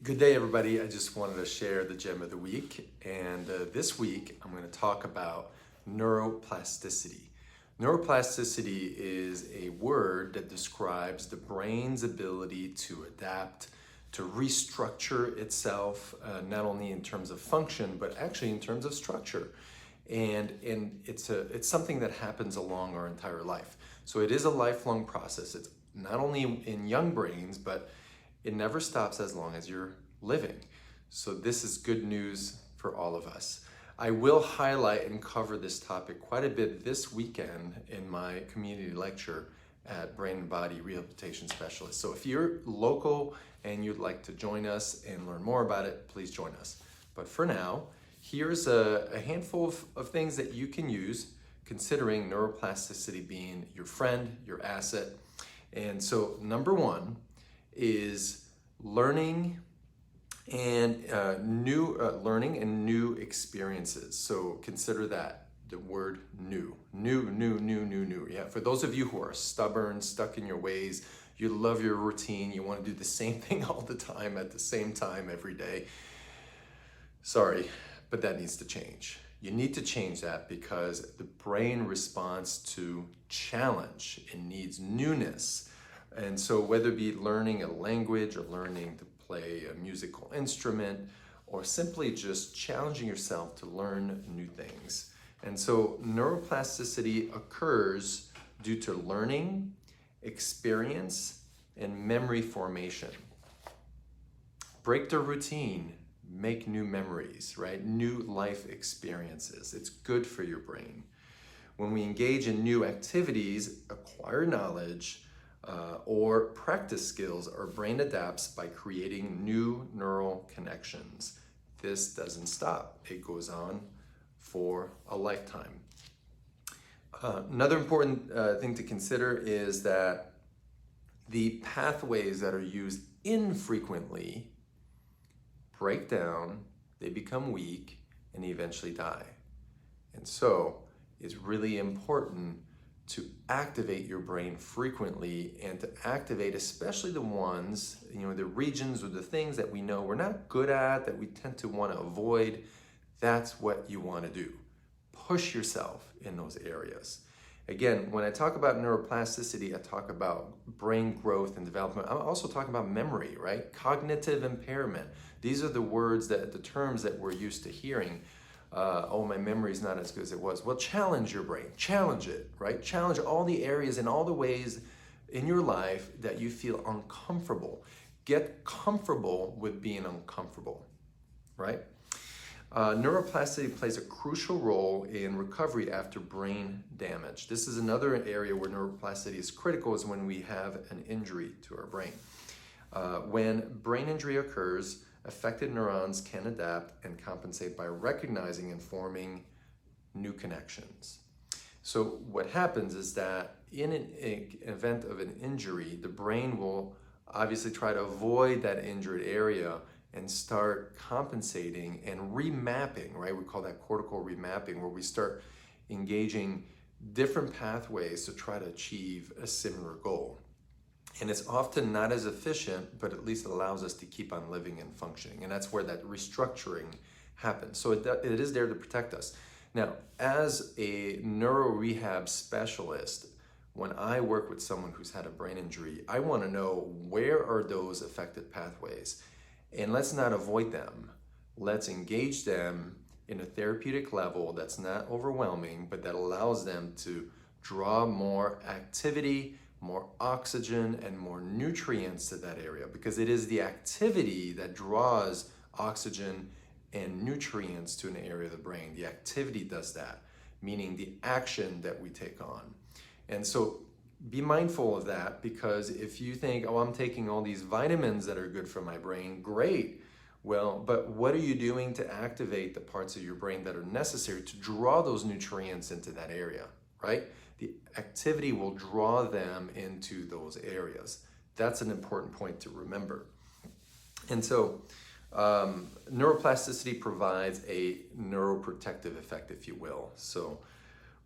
Good day, everybody. I just wanted to share the gem of the week. And this week, I'm going to talk about neuroplasticity. Neuroplasticity is a word that describes the brain's ability to adapt, to restructure itself, not only in terms of function, but actually in terms of structure. And it's something that happens along our entire life. So it is a lifelong process. It's not only in young brains, but it never stops as long as you're living. So this is good news for all of us. I will highlight and cover this topic quite a bit this weekend in my community lecture at Brain and Body Rehabilitation Specialist. So if you're local and you'd like to join us and learn more about it, please join us. But for now, here's a handful of things that you can use, considering neuroplasticity being your friend, your asset. And so number one is learning and new experiences. So consider that, the word new. Yeah, for those of you who are stubborn, stuck in your ways, you love your routine, you want to do the same thing all the time at the same time every day. Sorry, but that needs to change. You need to change that because the brain responds to challenge. It needs newness. And so whether it be learning a language or learning to play a musical instrument or simply just challenging yourself to learn new things. And so neuroplasticity occurs due to learning, experience, and memory formation. Break the routine, make new memories, right? New life experiences. It's good for your brain. When we engage in new activities, acquire knowledge, or practice skills, our brain adapts by creating new neural connections. This doesn't stop. It goes on for a lifetime. Another important thing to consider is that the pathways that are used infrequently break down, they become weak, and eventually die. And so it's really important to activate your brain frequently and to activate especially the ones, the regions or the things that we know we're not good at, that we tend to want to avoid. That's what you want to do. Push yourself in those areas. Again, when I talk about neuroplasticity, I talk about brain growth and development. I'm also talking about memory, right? Cognitive impairment. These are the terms that we're used to hearing. Oh, my memory's not as good as it was. Well, challenge your brain, challenge it, right? Challenge all the areas and all the ways in your life that you feel uncomfortable. Get comfortable with being uncomfortable, right? Neuroplasticity plays a crucial role in recovery after brain damage. This is another area where neuroplasticity is critical, is when we have an injury to our brain. When brain injury occurs, affected neurons can adapt and compensate by recognizing and forming new connections. So what happens is that in an event of an injury, the brain will obviously try to avoid that injured area and start compensating and remapping, right? We call that cortical remapping, where we start engaging different pathways to try to achieve a similar goal. And it's often not as efficient, but at least it allows us to keep on living and functioning. And that's where that restructuring happens. So it is there to protect us. Now, as a neuro rehab specialist, when I work with someone who's had a brain injury, I want to know, where are those affected pathways? And let's not avoid them. Let's engage them in a therapeutic level that's not overwhelming, but that allows them to draw more activity, more oxygen, and more nutrients to that area, because it is the activity that draws oxygen and nutrients to an area of the brain. The activity does that, meaning the action that we take on. And so be mindful of that, because if you think, oh, I'm taking all these vitamins that are good for my brain, great. Well, but what are you doing to activate the parts of your brain that are necessary to draw those nutrients into that area, right? The activity will draw them into those areas. That's an important point to remember. And so neuroplasticity provides a neuroprotective effect, if you will. So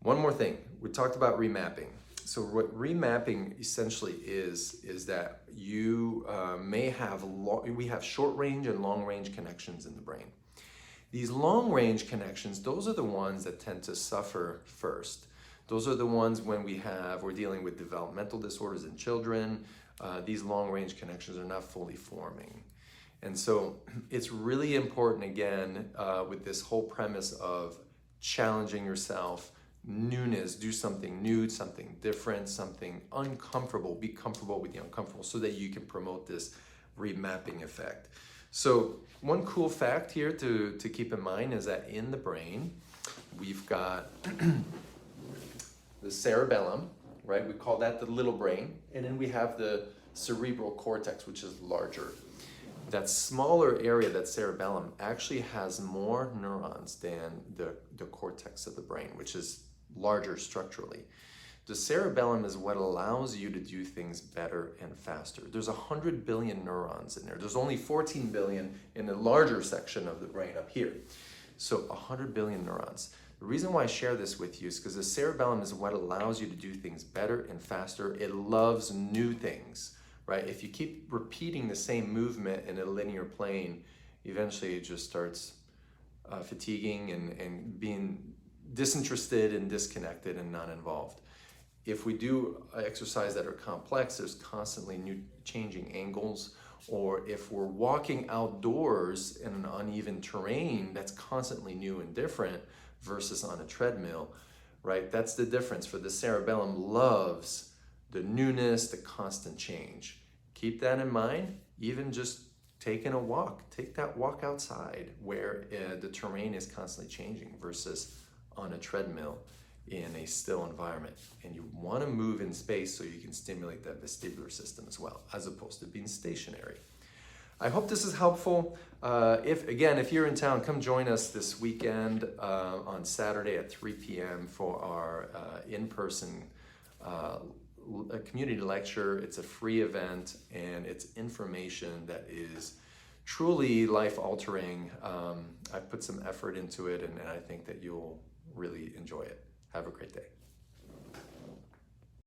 one more thing, we talked about remapping. So what remapping essentially is that you may have we have short range and long range connections in the brain. These long range connections, those are the ones that tend to suffer first. Those are the ones when we're dealing with developmental disorders in children. These long range connections are not fully forming. And so it's really important, again, with this whole premise of challenging yourself, newness, do something new, something different, something uncomfortable, be comfortable with the uncomfortable so that you can promote this remapping effect. So one cool fact here to keep in mind is that in the brain, we've got the cerebellum, right? We call that the little brain. And then we have the cerebral cortex, which is larger. That smaller area, that cerebellum, actually has more neurons than the cortex of the brain, which is larger structurally. The cerebellum is what allows you to do things better and faster. There's 100 billion neurons in there. There's only 14 billion in the larger section of the brain up here. So 100 billion neurons. The reason why I share this with you is because the cerebellum is what allows you to do things better and faster. It loves new things, right? If you keep repeating the same movement in a linear plane, eventually it just starts fatiguing and being disinterested and disconnected and not involved. If we do exercise that are complex, there's constantly new changing angles. Or if we're walking outdoors in an uneven terrain that's constantly new and different versus on a treadmill, right? That's the difference. For the cerebellum loves the newness, the constant change. Keep that in mind. Even just taking a walk, take that walk outside where the terrain is constantly changing versus on a treadmill in a still environment. And you want to move in space so you can stimulate that vestibular system as well, as opposed to being stationary. I hope this is helpful. If you're in town, come join us this weekend on Saturday at 3 p.m. for our in-person community lecture. It's a free event and it's information that is truly life-altering. I've put some effort into it and I think that you'll really enjoy it. Have a great day.